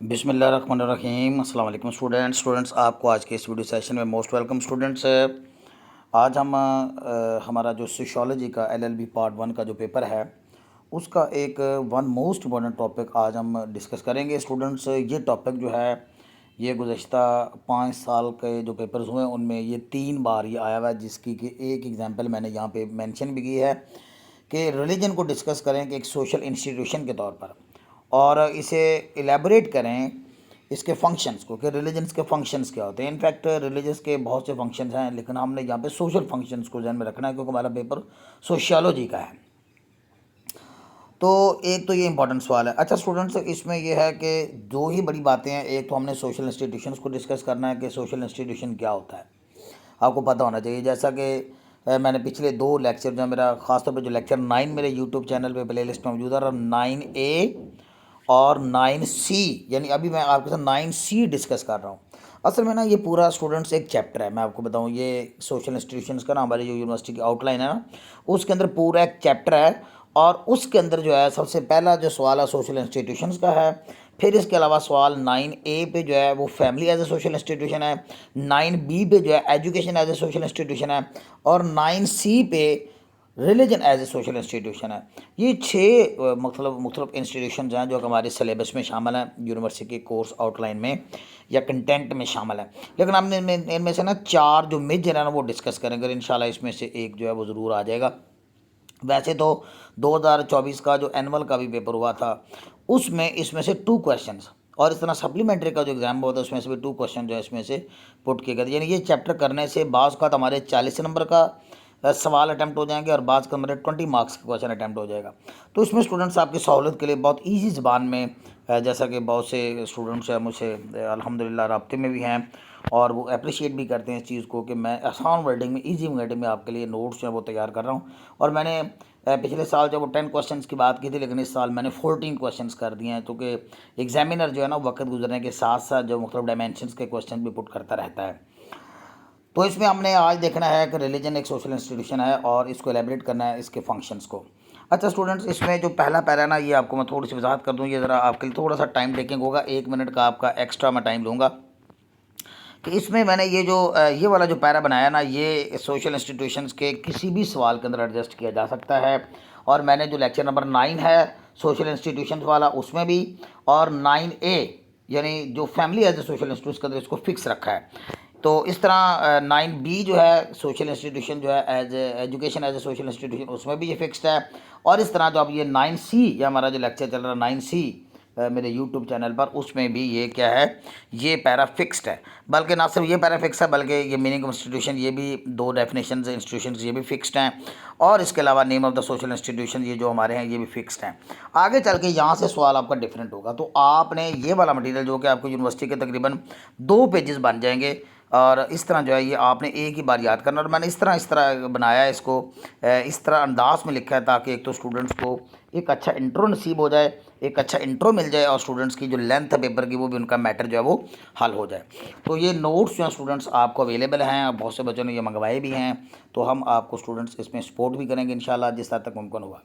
بسم اللہ الرحمن الرحیم۔ السلام علیکم اسٹوڈنٹس آپ کو آج کے اس ویڈیو سیشن میں موسٹ ویلکم اسٹوڈنٹس۔ آج ہم ہمارا جو سوشیالوجی کا LLB پارٹ 1 کا جو پیپر ہے اس کا ایک موسٹ امپورٹنٹ ٹاپک آج ہم ڈسکس کریں گے اسٹوڈنٹس۔ یہ ٹاپک جو ہے یہ گزشتہ 5 سال کے جو پیپرز ہوئے ان میں یہ 3 بار یہ آیا ہوا ہے، جس کی کہ ایک ایگزامپل میں نے یہاں پہ مینشن بھی کی ہے کہ ریلیجن کو ڈسکس کریں کہ ایک سوشل انسٹیٹیوشن کے طور پر، اور اسے الیبوریٹ کریں اس کے فنکشنز کو کہ ریلیجنس کے فنکشنز کیا ہوتے ہیں۔ انفیکٹ ریلیجنس کے بہت سے فنکشنز ہیں، لیکن ہم نے یہاں پہ سوشل فنکشنز کو ذہن میں رکھنا ہے کیونکہ ہمارا پیپر سوشیالوجی کا ہے۔ تو ایک تو یہ امپورٹنٹ سوال ہے۔ اچھا اسٹوڈنٹس، اس میں یہ ہے کہ دو ہی بڑی باتیں ہیں۔ ایک تو ہم نے سوشل انسٹیٹیوشنز کو ڈسکس کرنا ہے کہ سوشل انسٹیٹیوشن کیا ہوتا ہے، آپ کو پتہ ہونا چاہیے۔ جیسا کہ میں نے پچھلے 2 لیکچر جو میرا خاص طور پہ جو لیکچر 9 میرے یوٹیوب چینل پہ پلے لسٹ میں موجود ہے، اور 9A اور 9C، یعنی ابھی میں آپ کے ساتھ 9C ڈسکس کر رہا ہوں۔ اصل میں نا یہ پورا اسٹوڈنٹس ایک چیپٹر ہے، میں آپ کو بتاؤں، یہ سوشل انسٹیٹیوشنز کا نا ہماری جو یونیورسٹی کی آؤٹ لائن ہے نا اس کے اندر پورا ایک چیپٹر ہے، اور اس کے اندر جو ہے سب سے پہلا جو سوال ہے سوشل انسٹیٹیوشنز کا ہے۔ پھر اس کے علاوہ سوال 9A پہ جو ہے وہ family as a social institution ہے، 9B پہ جو ہے education as a social institution ہے، اور 9C پہ religion as a social institution ہے۔ یہ 6 مختلف انسٹیٹیوشنز ہیں جو کہ ہمارے سلیبس میں شامل ہیں، یونیورسٹی کے کورس آؤٹ لائن میں یا کنٹینٹ میں شامل ہیں، لیکن ہم نے ان میں سے نا 4 جو میجر ہیں نا وہ ڈسکس کریں گے انشاءاللہ۔ اس میں سے ایک جو ہے وہ ضرور آ جائے گا۔ ویسے تو 2024 کا جو اینول کا بھی پیپر ہوا تھا اس میں سے 2 کویشچنز، اور اس طرح سپلیمنٹری کا جو ایگزام ہوا تھا اس میں سے بھی 2 کویشچن جو ہے اس میں سے پٹ کیے گئے تھے۔ یعنی یہ چیپٹر کرنے سے بعض کا ہمارے 40 نمبر کا سوال اٹیمپٹ ہو جائیں گے، اور بعض کا ہمارے 20 مارکس کا کویشچن اٹیمپٹ ہو جائے گا۔ تو اس میں اسٹوڈنٹس آپ کی سہولت کے لیے بہت ایزی زبان میں، جیسا کہ بہت سے اسٹوڈنٹس ہیں مجھ سے الحمدللہ رابطے میں بھی ہیں، اور وہ اپریشیٹ بھی کرتے ہیں اس چیز کو کہ میں آسان ورڈنگ میں، ایزی ورڈنگ میں آپ کے لیے نوٹس جو ہیں وہ تیار کر رہا ہوں۔ اور میں نے پچھلے سال جب وہ 10 کویشچنس کی بات کی تھی، لیکن اس سال میں نے 14 کویشچنس کر دیے ہیں، کیونکہ ایگزامینر جو ہے نا وقت گزرنے کے ساتھ ساتھ جو مختلف ڈائمینشنس کے کویشچن بھی پٹ کرتا رہتا ہے۔ تو اس میں ہم نے آج دیکھنا ہے کہ ریلیجن ایک سوشل انسٹیٹیوشن ہے، اور اس کو الیبریٹ کرنا ہے اس کے فنکشنز کو۔ اچھا اسٹوڈنٹس، اس میں جو پہلا پیرا ہے نا یہ آپ کو میں تھوڑی سی وضاحت کر دوں، یہ ذرا آپ کے لیے تھوڑا سا ٹائم ٹیکنگ ہوگا، 1 منٹ کا آپ کا ایکسٹرا میں ٹائم لوں گا کہ اس میں نے یہ والا جو پیرا بنایا نا یہ سوشل انسٹیٹیوشنز کے کسی بھی سوال کے اندر ایڈجسٹ کیا جا سکتا ہے، اور میں نے جو لیکچر نمبر 9 ہے سوشل انسٹیٹیوشنز والا اس میں بھی، اور 9A یعنی جو family as a social institution کے اندر اس کو فکس رکھا ہے۔ تو اس طرح 9B جو ہے سوشل انسٹیٹیوشن جو ہے as a education as a social institution اس میں بھی یہ فکسڈ ہے، اور اس طرح جو اب یہ 9C یا ہمارا جو لیکچر چل رہا ہے 9C میرے یوٹیوب چینل پر، اس میں بھی یہ کیا ہے، یہ پیرا فکسڈ ہے۔ بلکہ نہ صرف یہ پیرا فکس ہے بلکہ یہ میننگ آف انسٹیٹیوشن، یہ بھی 2 ڈیفینیشنز انسٹیٹیوشنز یہ بھی فکسڈ ہیں، اور اس کے علاوہ name of the social institution یہ جو ہمارے ہیں یہ بھی فکسڈ ہیں۔ آگے چل کے یہاں سے سوال آپ کا ڈیفرنٹ ہوگا، تو آپ نے یہ والا مٹیریل جو کہ آپ کو یونیورسٹی کے تقریباً 2 پیجز بن جائیں گے، اور اس طرح جو ہے یہ آپ نے ایک ہی بار یاد کرنا، اور میں نے اس طرح بنایا ہے اس کو، اس طرح انداز میں لکھا ہے تاکہ ایک تو اسٹوڈنٹس کو ایک اچھا انٹرو نصیب ہو جائے، ایک اچھا انٹرو مل جائے، اور اسٹوڈنٹس کی جو لینتھ ہے پیپر کی وہ بھی ان کا میٹر جو ہے وہ حل ہو جائے۔ تو یہ نوٹس جو ہیں اسٹوڈنٹس آپ کو اویلیبل ہیں، اور بہت سے بچوں نے یہ منگوائے بھی ہیں، تو ہم آپ کو اسٹوڈنٹس اس میں سپورٹ بھی کریں گے انشاءاللہ جس حد تک ممکن ہوا۔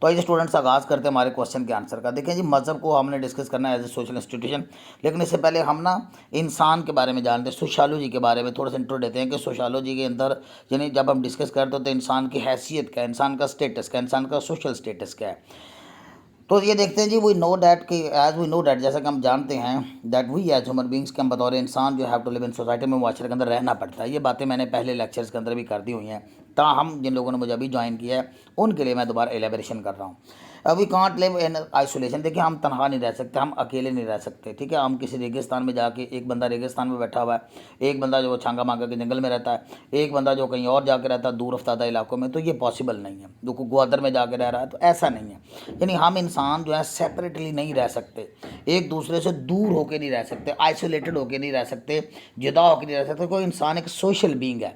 تو آئیے اسٹوڈنٹس آغاز کرتے ہیں ہمارے کوشچن کے آنسر کا۔ دیکھیں جی، مذہب کو ہم نے ڈسکس کرنا ہے ایز اے سوشل انسٹیٹیوشن، لیکن اس سے پہلے ہم نا انسان کے بارے میں جانتے ہیں، سوشیالوجی کے بارے میں تھوڑا سا انٹرو دیتے ہیں کہ سوشیالوجی کے اندر یعنی جب ہم ڈسکس کرتے ہیں تو انسان کی حیثیت کیا ہے، انسان کا اسٹیٹس کیا ہے، انسان کا سوشل اسٹیٹس کیا ہے۔ تو یہ دیکھتے ہیں جی، وی نو دیٹ کہ ایز وی نو دیٹ، جیسا کہ ہم جانتے ہیں that we as human beings کہ ہم بطور انسان جو have to live in society میں، معاشرے کے اندر رہنا پڑتا ہے۔ یہ باتیں میں نے پہلے لیکچرز کے اندر بھی کر دی ہوئی ہیں، تاہم جن لوگوں نے مجھے ابھی جوائن کیا ہے ان کے لیے میں دوبارہ ایلیبریشن کر رہا ہوں۔ We can't leave in isolation, دیکھیں ہم تنہا نہیں رہ سکتے، ہم اکیلے نہیں رہ سکتے، ٹھیک ہے۔ ہم کسی ریگستان میں جا کے، ایک بندہ ریگستان میں بیٹھا ہوا ہے، ایک بندہ جو چھانگا مانگا کے جنگل میں رہتا ہے، ایک بندہ جو کہیں اور جا کے رہتا ہے دور افتادہ علاقوں میں، تو یہ پاسبل نہیں ہے۔ جو کوئی گوادر میں جا کے رہ رہا ہے تو ایسا نہیں ہے، یعنی ہم انسان جو ہے سیپریٹلی نہیں رہ سکتے، ایک دوسرے سے دور ہو کے نہیں رہ سکتے، آئسولیٹڈ ہو کے نہیں رہ سکتے، جدا ہو کے نہیں رہ سکتے۔ کوئی انسان ایک سوشل بینگ ہے،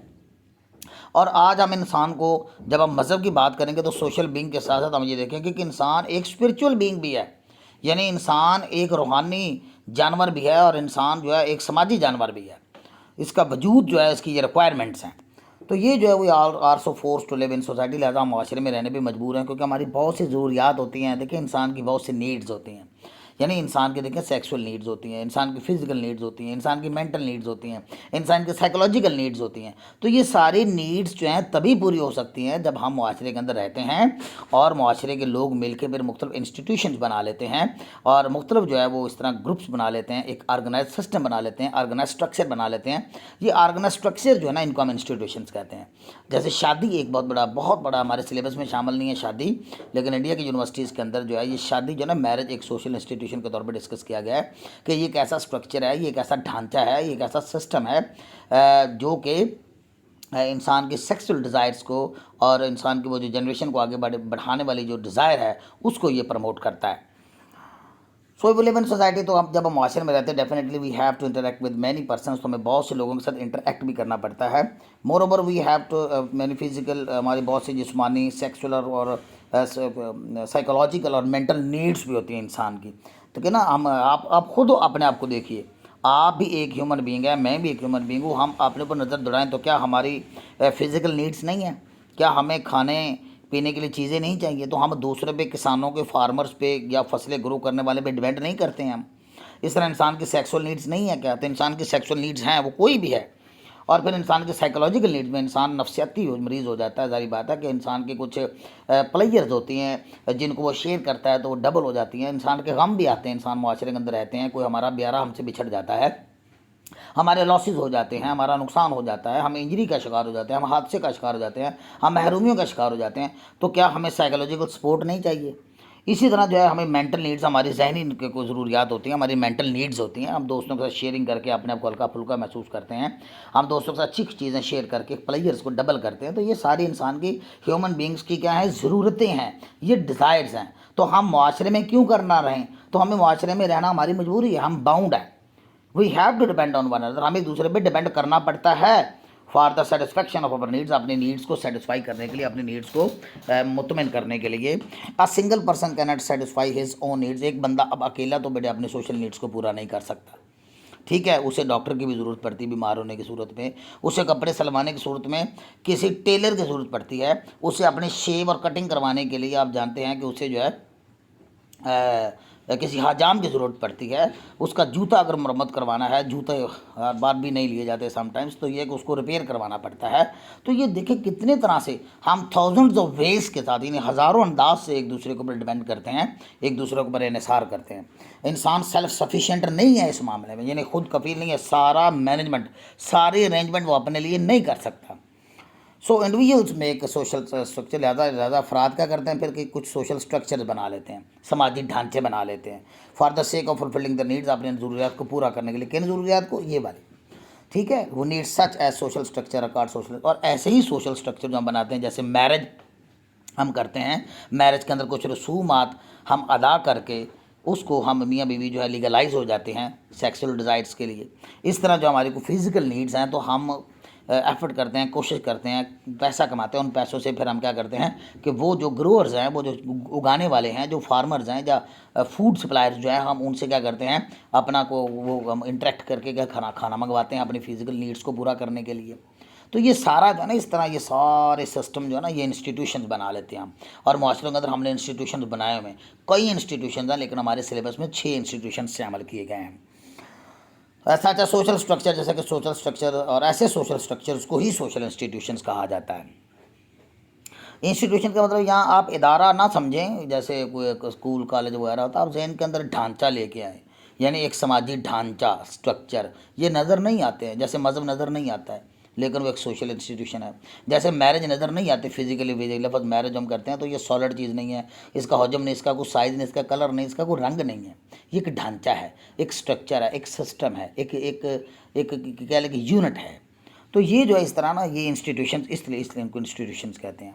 اور آج ہم انسان کو جب ہم مذہب کی بات کریں گے تو سوشل بینگ کے ساتھ ساتھ ہم یہ دیکھیں گے کہ انسان ایک اسپرچول بینگ بھی ہے، یعنی انسان ایک روحانی جانور بھی ہے، اور انسان جو ہے ایک سماجی جانور بھی ہے۔ اس کا وجود جو ہے، اس کی یہ ریکوائرمنٹس ہیں، تو یہ جو ہے وہ also force to live in society, لہٰذا ہم معاشرے میں رہنے پہ مجبور ہیں کیونکہ ہماری بہت سی ضروریات ہوتی ہیں۔ دیکھیں انسان کی بہت سی نیڈز ہوتی ہیں، یعنی انسان کی دیکھیں سیکسول نیڈز ہوتی ہیں، انسان کی فزیکل نیڈز ہوتی ہیں، انسان کی مینٹل نیڈز ہوتی ہیں، انسان کی سائیکولوجیکل نیڈز ہوتی ہیں. تو یہ ساری نیڈز جو ہیں تبھی پوری ہو سکتی ہیں جب ہم معاشرے کے اندر رہتے ہیں اور معاشرے کے لوگ مل کے پھر مختلف انسٹیٹیوشنز بنا لیتے ہیں اور مختلف جو ہے وہ اس طرح گروپس بنا لیتے ہیں، ایک آرگنائز سسٹم بنا لیتے ہیں، آرگنائز اسٹرکچر بنا لیتے ہیں. یہ آرگنائز اسٹرکچر جو ہے نا ان کو ہم انسٹیٹیوشنز کہتے ہیں. جیسے شادی ایک بہت بڑا ہمارے سلیبس میں شامل نہیں ہے شادی، لیکن انڈیا کی یونیورسٹیز کے اندر جو ہے یہ شادی جو ہے نا میرج ایک سوشل انسٹیٹیوشن کے طور پہ ڈسکس کیا گیا ہے کہ یہ ایک ایسا اسٹرکچر ہے، یہ ایک ایسا ڈھانچہ ہے، یہ ایک ایسا سسٹم ہے جو کہ انسان کے سیکسول ڈیزائرز کو اور انسان کی وہ جو جنریشن کو آگے بڑھانے والی جو ڈیزائر ہے اس کو یہ پروموٹ کرتا ہے. So we live in society. تو جب ہم معاشرے میں رہتے ہیں definitely we have to interact with many persons, تو ہمیں بہت سے لوگوں کے ساتھ انٹریکٹ بھی کرنا پڑتا ہے. Moreover we have to many physical, ہماری بہت سی جسمانی، سیکسولر اور سائیکولوجیکل اور مینٹل نیڈس بھی ہوتی ہیں انسان کی. تو کہ نا آپ خود اپنے آپ کو دیکھیے، آپ بھی ایک ہیومن بینگ ہے، میں بھی ایک ہیومن بینگ ہوں. ہم اپنے اوپر نظر دوڑائیں تو کیا ہماری فزیکل نیڈس نہیں ہیں؟ کیا ہمیں کھانے پینے کے لیے چیزیں نہیں چاہیے؟ تو ہم دوسرے پہ، کسانوں کے، فارمرز پہ یا فصلیں گرو کرنے والے پہ ڈیپینڈ نہیں کرتے ہیں ہم. اس طرح انسان کی سیکسول نیڈس نہیں ہے کیا؟ تو انسان کی سیکسول نیڈس ہیں، وہ کوئی بھی ہے. اور پھر انسان کے سائیکولوجیکل نیڈز میں انسان نفسیاتی مریض ہو جاتا ہے. ظاہر بات ہے کہ انسان کی کچھ پلیئرز ہوتی ہیں جن کو وہ شیئر کرتا ہے تو وہ ڈبل ہو جاتی ہیں. انسان کے غم بھی آتے ہیں، انسان معاشرے کے اندر رہتے ہیں، کوئی ہمارا پیارا ہم سے بچھڑ جاتا ہے، ہمارے لاسز ہو جاتے ہیں، ہمارا نقصان ہو جاتا ہے، ہم انجری کا شکار ہو جاتے ہیں، ہم حادثے کا شکار ہو جاتے ہیں، ہم محرومیوں کا شکار ہو جاتے ہیں. تو کیا ہمیں سائیکولوجیکل سپورٹ نہیں چاہیے؟ اسی طرح جو ہے ہمیں مینٹل نیڈز، ہماری ذہنی کوئی ضروریات ہوتی ہیں، ہماری مینٹل نیڈز ہوتی ہیں. ہم دوستوں کے ساتھ شیئرنگ کر کے اپنے آپ کو ہلکا پھلکا محسوس کرتے ہیں، ہم دوستوں کے ساتھ اچھی چیزیں شیئر کر کے پلیئرز کو ڈبل کرتے ہیں. تو یہ ساری انسان کی ہیومن بینگز کی کیا ہیں؟ ضرورتیں ہیں، یہ ڈیزائرز ہیں. تو ہم معاشرے میں کیوں کرنا رہیں؟ تو ہمیں معاشرے میں رہنا ہماری مجبوری ہے، ہم باؤنڈ ہیں. We have to depend on one other, ہمیں ایک دوسرے پہ ڈیپینڈ کرنا پڑتا ہے for the satisfaction of our needs, اپنی نیڈس کو سیٹسفائی کرنے کے لیے، اپنی نیڈس کو مطمئن کرنے کے لیے. اے سنگل پرسن کی not satisfy his own needs. ایک بندہ اب اکیلا تو بیٹے اپنے سوشل نیڈس کو پورا نہیں کر سکتا. ٹھیک ہے، اسے ڈاکٹر کی بھی ضرورت پڑتی ہے بیمار ہونے کی صورت میں، اسے کپڑے سلوانے کی صورت میں کسی ٹیلر کی ضرورت پڑتی ہے، اسے اپنے شیو اور کٹنگ کروانے کے لیے آپ جانتے ہیں کہ اسے جو ہے کسی حجام کی ضرورت پڑتی ہے. اس کا جوتا اگر مرمت کروانا ہے، جوتے ہر بار بھی نہیں لیے جاتے سم ٹائمز، تو یہ کہ اس کو ریپیئر کروانا پڑتا ہے. تو یہ دیکھیں کتنے طرح سے ہم تھاؤزنڈز آف ویز کے ساتھ، یعنی ہزاروں انداز سے ایک دوسرے کے اوپر ڈیپینڈ کرتے ہیں، ایک دوسرے کے اوپر انحصار کرتے ہیں. انسان سیلف سفیشینٹ نہیں ہے اس معاملے میں، یعنی خود کفیل نہیں ہے. سارا مینجمنٹ، ساری ارینجمنٹ وہ اپنے لیے نہیں کر سکتا. سو انڈیویجولس میں ایک سوشل اسٹرکچر، زیادہ افراد کیا کرتے ہیں پھر کہ کچھ سوشل اسٹرکچر بنا لیتے ہیں، سماجی ڈھانچے بنا لیتے ہیں for the sake of fulfilling the needs, اپنے ضروریات کو پورا کرنے کے لیے. کن ضروریات کو؟ یہ والی. ٹھیک ہے، وہ need such as social structure accord social. اور ایسے ہی سوشل اسٹرکچر جو ہم بناتے ہیں، جیسے میرج ہم کرتے ہیں، میرج کے اندر کچھ رسومات ہم ادا کر کے اس کو ہم میاں بیوی جو ہے لیگلائز ہو جاتے ہیں سیکسول ڈیزائرز کے لیے. اس طرح جو ہماری کو فزیکل نیڈز ہیں تو ہم ایفرٹ کرتے ہیں، کوشش کرتے ہیں، پیسہ کماتے ہیں. ان پیسوں سے پھر ہم کیا کرتے ہیں کہ وہ جو گروورز ہیں، وہ جو اگانے والے ہیں، جو فارمرز ہیں یا فوڈ سپلائرز جو ہیں، ہم ان سے کیا کرتے ہیں اپنا کو وہ ہم انٹریکٹ کر کے کھانا منگواتے ہیں اپنی فزیکل نیڈس کو پورا کرنے کے لیے. تو یہ سارا جو ہے نا، اس طرح یہ سارے سسٹم جو ہے نا، یہ انسٹیٹیوشنز بنا لیتے ہیں ہم. اور معاشرے کے اندر ہم نے انسٹیٹیوشنز بنائے ہوئے ہیں، کئی انسٹیٹیوشنز ہیں، لیکن ہمارے سلیبس میں 6 انسٹیٹیوشنز سے عمل کیے گئے ہیں. ایسا اچھا سوشل اسٹرکچر، جیسا کہ سوشل اسٹرکچر اور ایسے سوشل اسٹرکچرز کو ہی سوشل انسٹیٹیوشنز کہا جاتا ہے. انسٹیٹیوشن کا مطلب یہاں آپ ادارہ نہ سمجھیں جیسے کوئی اسکول کالج وغیرہ ہوتا ہے، آپ ذہن کے اندر ڈھانچہ لے کے آئیں، یعنی ایک سماجی ڈھانچہ، اسٹرکچر. یہ نظر نہیں آتے ہیں، جیسے مذہب نظر نہیں آتا ہے لیکن وہ ایک سوشل انسٹیٹیوشن ہے. جیسے میرج نظر نہیں آتی فزیکلی، لفظ میرج ہم کرتے ہیں تو یہ سالڈ چیز نہیں ہے، اس کا حجم نہیں، اس کا کوئی سائز نہیں، اس کا کلر نہیں، اس کا کوئی رنگ نہیں ہے. یہ ایک ڈھانچہ ہے، ایک اسٹرکچر ہے، ایک سسٹم ہے، ایک کہہ لیں کہ یونٹ ہے. تو یہ جو ہے اس طرح نا، یہ انسٹیٹیوشنز اس لیے ان کو انسٹیٹیوشنز کہتے ہیں.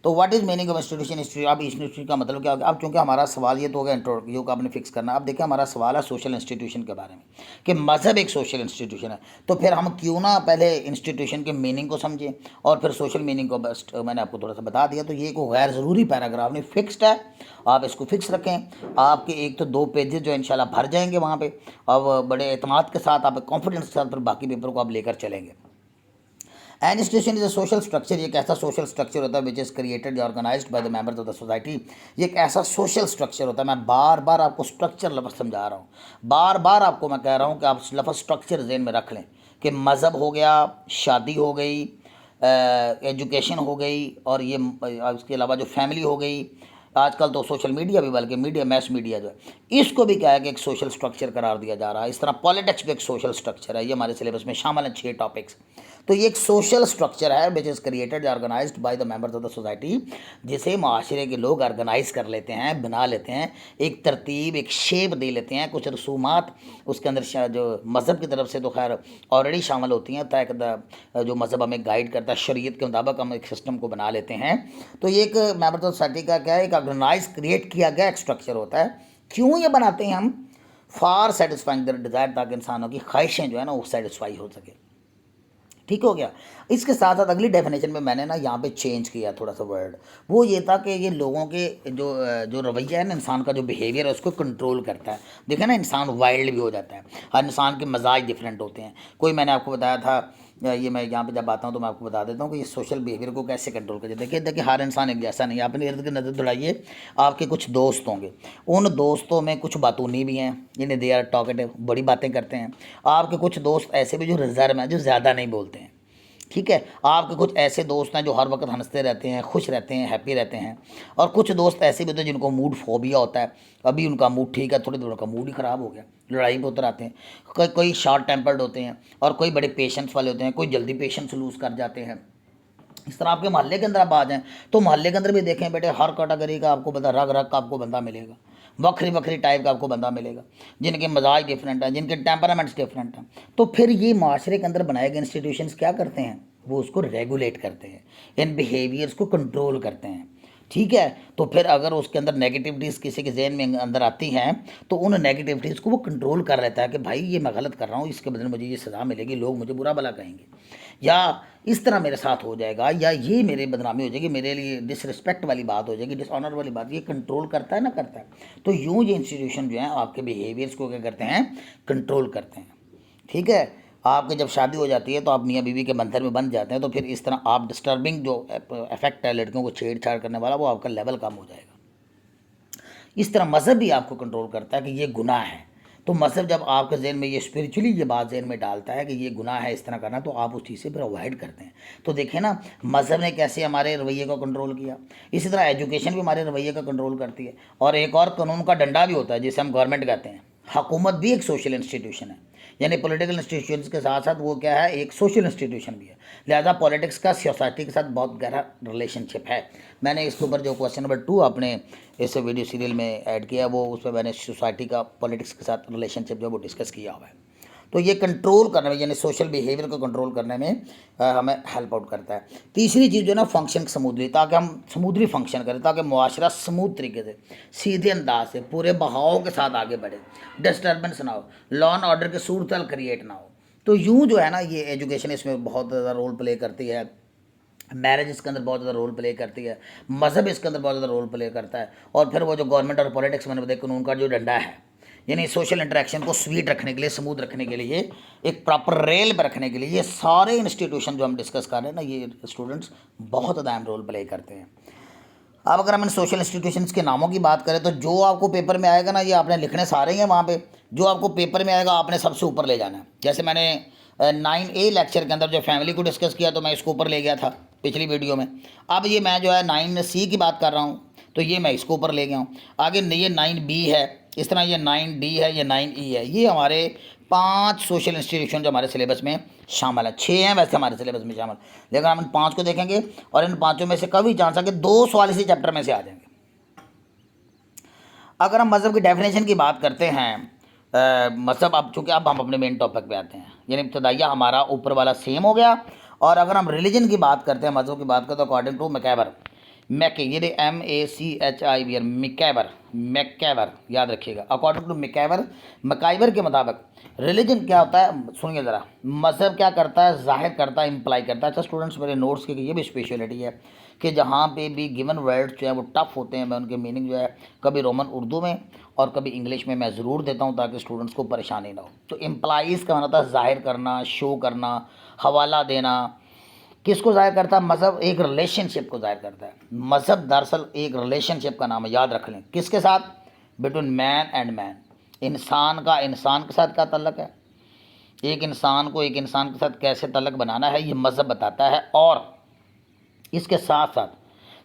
تو what is meaning of institution? اب انسٹیٹیوشن کا مطلب کیا ہوگا؟ اب چونکہ ہمارا سوال یہ تو ہوگا انٹروڈکٹیو کا آپ نے فکس کرنا. اب دیکھیں ہمارا سوال ہے سوشل انسٹیٹیوشن کے بارے میں کہ مذہب ایک سوشل انسٹیٹیوشن ہے. تو پھر ہم کیوں نہ پہلے انسٹیٹیوشن کے میننگ کو سمجھیں اور پھر سوشل میننگ کو میں نے آپ کو تھوڑا سا بتا دیا. تو یہ کوئی غیر ضروری پیراگراف نہیں، فکسڈ ہے، آپ اس کو فکس رکھیں. آپ کے 1 تو 2 پیجز جو انشاءاللہ بھر جائیں گے وہاں پہ، اب بڑے اعتماد کے ساتھ، آپ کانفیڈنس کے ساتھ پھر باقی پیپر کو آپ لے کر چلیں گے. An institution is a social structure, یہ ایک ایسا سوشل اسٹرکچر ہوتا ہے وچ از کریٹڈ یا organised by the members of the society. یہ ایک ایسا سوشل اسٹرکچر ہوتا ہے. میں بار بار آپ کو اسٹرکچر لفظ سمجھا رہا ہوں، بار بار آپ کو میں کہہ رہا ہوں کہ آپ لفظ اسٹرکچر ذہن میں رکھ لیں کہ مذہب ہو گیا، شادی ہو گئی، ایجوکیشن ہو گئی، اور یہ اس کے علاوہ جو فیملی ہو گئی. آج کل تو سوشل میڈیا بھی، بلکہ میڈیا، میس میڈیا جو ہے، اس کو بھی کیا ہے کہ ایک سوشل اسٹرکچر قرار دیا جا رہا ہے. اس طرح پالیٹکس بھی ایک سوشل اسٹرکچر ہے. یہ ہمارے سلیبس میں شامل ہیں 6 ٹاپکس. تو یہ ایک سوشل اسٹرکچر ہے which is created organized by the members of the society, جسے معاشرے کے لوگ آرگنائز کر لیتے ہیں، بنا لیتے ہیں، ایک ترتیب، ایک شیپ دے لیتے ہیں. کچھ رسومات اس کے اندر جو مذہب کی طرف سے تو خیر آلریڈی شامل ہوتی ہیں، طے کردہ جو مذہب ہمیں گائیڈ کرتا ہے، شریعت کے مطابق ہم ایک سسٹم کو بنا لیتے ہیں. تو یہ ایک ممبرز آف سوسائٹی کا کیا ہے، ایک آرگنائز کریٹ کیا گیا ایک اسٹرکچر ہوتا ہے. کیوں یہ بناتے ہیں ہم؟ فار سیٹسفائنگ دیئر ڈیزائر، تاکہ انسانوں کی خواہشیں جو ہے نا وہ سیٹسفائی ہو سکے. ٹھیک ہو گیا. اس کے ساتھ ساتھ اگلی ڈیفینیشن میں نے نا یہاں پہ چینج کیا تھوڑا سا ورڈ. وہ یہ تھا کہ یہ لوگوں کے جو رویہ ہے نا، انسان کا جو بیہیویئر ہے اس کو کنٹرول کرتا ہے. دیکھیں نا، انسان وائلڈ بھی ہو جاتا ہے. ہر انسان کے مزاج ڈفرینٹ ہوتے ہیں. کوئی میں نے آپ کو بتایا تھا، یہ میں یہاں پہ جب آتا ہوں تو میں آپ کو بتا دیتا ہوں کہ یہ سوشل بیہیویئر کو کیسے کنٹرول کرتے ہیں. دیکھیں ہر انسان ایک جیسا نہیں ہے. اپنے ارد گرد نظر دوڑائیے، آپ کے کچھ دوست ہوں گے، ان دوستوں میں کچھ باتونی بھی ہیں، یعنی دے آر ٹاکٹیو، بڑی باتیں کرتے ہیں. آپ کے کچھ دوست ایسے بھی جو ریزرو ہیں، جو زیادہ نہیں بولتے ہیں. ٹھیک ہے. آپ کے کچھ ایسے دوست ہیں جو ہر وقت ہنستے رہتے ہیں، خوش رہتے ہیں، ہیپی رہتے ہیں. اور کچھ دوست ایسے بھی ہوتے ہیں جن کو موڈ فوبیا ہوتا ہے. ابھی ان کا موڈ ٹھیک ہے، تھوڑی دیر ان کا موڈ ہی خراب ہو گیا، لڑائی پہ اتر آتے ہیں. کوئی شارٹ ٹیمپرڈ ہوتے ہیں، اور کوئی بڑے پیشنس والے ہوتے ہیں، کوئی جلدی پیشنس لوز کر جاتے ہیں. اس طرح آپ کے محلے کے اندر آپ آ جائیں تو محلے کے اندر بھی دیکھیں بیٹے، ہر کیٹیگری کا آپ کو بندہ، رگ رگ کا آپ کو بندہ ملے گا، وکری وکری ٹائپ کا آپ کو بندہ ملے گا، جن کے مزاج ڈفرینٹ ہیں، جن کے ٹیمپرامنٹس ڈفرینٹ ہیں. تو پھر یہ معاشرے کے اندر بنائے گئے انسٹیٹیوشنس کیا کرتے ہیں؟ وہ اس کو ریگولیٹ کرتے ہیں، ان بیہیویئرس کو کنٹرول کرتے ہیں. ٹھیک ہے. تو پھر اگر اس کے اندر نیگیٹیوٹیز کسی کے ذہن میں اندر آتی ہیں تو ان نیگیٹیوٹیز کو وہ کنٹرول کر لیتا ہے کہ بھائی یہ میں غلط کر رہا ہوں، اس کے بدلے مجھے یہ سزا ملے گی، لوگ مجھے برا بھلا کہیں گے، یا اس طرح میرے ساتھ ہو جائے گا، یا یہ میرے بدنامی ہو جائے گی، میرے لیے ڈس رسپیکٹ والی بات ہو جائے گی، ڈس آنر والی بات. یہ کنٹرول کرتا ہے نا، کرتا ہے. تو یوں یہ انسٹیٹیوشن جو ہیں آپ کے بیہیویئرس کو کیا کرتے ہیں؟ کنٹرول کرتے ہیں. ٹھیک ہے. آپ کی جب شادی ہو جاتی ہے تو آپ میاں بیوی کے منتر میں بن جاتے ہیں، تو پھر اس طرح آپ ڈسٹربنگ جو افیکٹ ہے لڑکیوں کو چھیڑ چھاڑ کرنے والا، وہ آپ کا لیول کم ہو جائے گا. اس طرح مذہب بھی آپ کو کنٹرول کرتا ہے کہ یہ گناہ ہے. تو مذہب جب آپ کے ذہن میں یہ اسپریچولی یہ بات ذہن میں ڈالتا ہے کہ یہ گناہ ہے اس طرح کرنا، تو آپ اس چیز سے پھر اوائڈ کرتے ہیں. تو دیکھیں نا، مذہب نے کیسے ہمارے رویے کو کنٹرول کیا. اسی طرح ایجوکیشن بھی ہمارے رویے کا کنٹرول کرتی ہے. اور ایک اور قانون کا ڈنڈا بھی ہوتا ہے جسے ہم گورنمنٹ کہتے ہیں. حکومت بھی ایک سوشل انسٹیٹیوشن ہے، یعنی پولیٹیکل انسٹیٹیوشنس کے ساتھ ساتھ وہ کیا ہے؟ ایک سوشل انسٹیٹیوشن بھی ہے. لہٰذا پالیٹکس کا سوسائٹی کے ساتھ بہت گہرا ریلیشن شپ ہے. میں نے اس کے اوپر جو کوشچن نمبر 2 اپنے اس ویڈیو سیریل میں ایڈ کیا، وہ اس میں میں نے سوسائٹی کا پالیٹکس کے ساتھ ریلیشن شپ جو ہے وہ ڈسکس کیا ہوا ہے. تو یہ کنٹرول کرنے میں، یعنی سوشل بیہیویئر کو کنٹرول کرنے میں ہمیں ہیلپ آؤٹ کرتا ہے. تیسری چیز جو ہے نا، فنکشن سموتھلی، تاکہ ہم سموتھلی فنکشن کریں، تاکہ معاشرہ سموتھ طریقے سے، سیدھے انداز سے، پورے بہاؤ کے ساتھ آگے بڑھے، ڈسٹربنس نہ ہو، لا اینڈ آرڈر کی صورتحال کریٹ نہ ہو. تو یوں جو ہے نا، یہ ایجوکیشن اس میں بہت زیادہ رول پلے کرتی ہے. میرج اس کے اندر بہت زیادہ رول پلے کرتی ہے. مذہب اس کے اندر بہت زیادہ رول پلے کرتا ہے. اور پھر وہ جو گورنمنٹ اور پولیٹکس میں نے بتایا، قانون کا جو ڈنڈا ہے، یعنی سوشل انٹریکشن کو سویٹ رکھنے کے لیے، سموتھ رکھنے کے لیے، ایک پراپر ریل پہ رکھنے کے لیے، یہ سارے انسٹیٹیوشن جو ہم ڈسکس کر رہے ہیں نا، یہ اسٹوڈنٹس بہت زیادہ اہم رول پلے کرتے ہیں. اب اگر ہم ان سوشل انسٹیٹیوشنس کے ناموں کی بات کریں تو جو آپ کو پیپر میں آئے گا نا، یہ آپ نے لکھنے سارے ہیں وہاں پہ. جو آپ کو پیپر میں آئے گا آپ نے سب سے اوپر لے جانا ہے. جیسے میں نے 9A لیکچر کے اندر جو فیملی کو ڈسکس کیا تو میں اس کو اوپر لے گیا تھا پچھلی ویڈیو میں. اب یہ میں جو ہے 9C کی بات کر رہا ہوں تو یہ میں اس کو اوپر لے گیا ہوں. آگے یہ 9B ہے، اس طرح یہ 9D ہے، یہ 9E ہے. یہ ہمارے 5 سوشل انسٹیٹیوشن جو ہمارے سلیبس میں شامل ہیں. 6 ہیں ویسے ہمارے سلیبس میں شامل، لیکن ہم ان 5 کو دیکھیں گے، اور ان 5 میں سے کبھی چانس ہے کہ 2 سوال اسی چیپٹر میں سے آ جائیں گے. اگر ہم مذہب کی ڈیفینیشن کی بات کرتے ہیں، مذہب، اب ہم اپنے مین ٹاپک پہ آتے ہیں، یعنی ابتدائیہ ہمارا اوپر والا سیم ہو گیا. اور اگر ہم ریلیجن کی بات کرتے ہیں، مذہب کی بات کرتے ہیں، تو اکارڈنگ ٹو میکیور، یہ MACHIVR، میکیور یاد رکھیے گا. اکارڈنگ ٹو مکائیور کے مطابق ریلیجن کیا ہوتا ہے؟ سنیے ذرا. مذہب کیا کرتا ہے؟ ظاہر کرتا ہے، امپلائی کرتا ہے. اچھا اسٹوڈنٹس، میرے نوٹس کی یہ بھی اسپیشلٹی ہے کہ جہاں پہ بھی گیون ورڈ جو ہے وہ ٹف ہوتے ہیں، میں ان کے میننگ جو ہے کبھی رومن اردو میں اور کبھی انگلش میں ضرور دیتا ہوں تاکہ اسٹوڈنٹس کو پریشانی نہ ہو. تو امپلائیز کا معنی ہوتا ہے ظاہر کرنا، شو کرنا، حوالہ دینا، کس کو ظاہر کرتا ہے؟ مذہب ایک ریلیشن شپ کو ظاہر کرتا ہے. مذہب دراصل ایک ریلیشن شپ کا نام ہے، یاد رکھ لیں. کس کے ساتھ؟ بٹوین مین اینڈ مین. انسان کا انسان کے ساتھ کیا تعلق ہے، ایک انسان کو ایک انسان کے ساتھ کیسے تعلق بنانا ہے، یہ مذہب بتاتا ہے. اور اس کے ساتھ ساتھ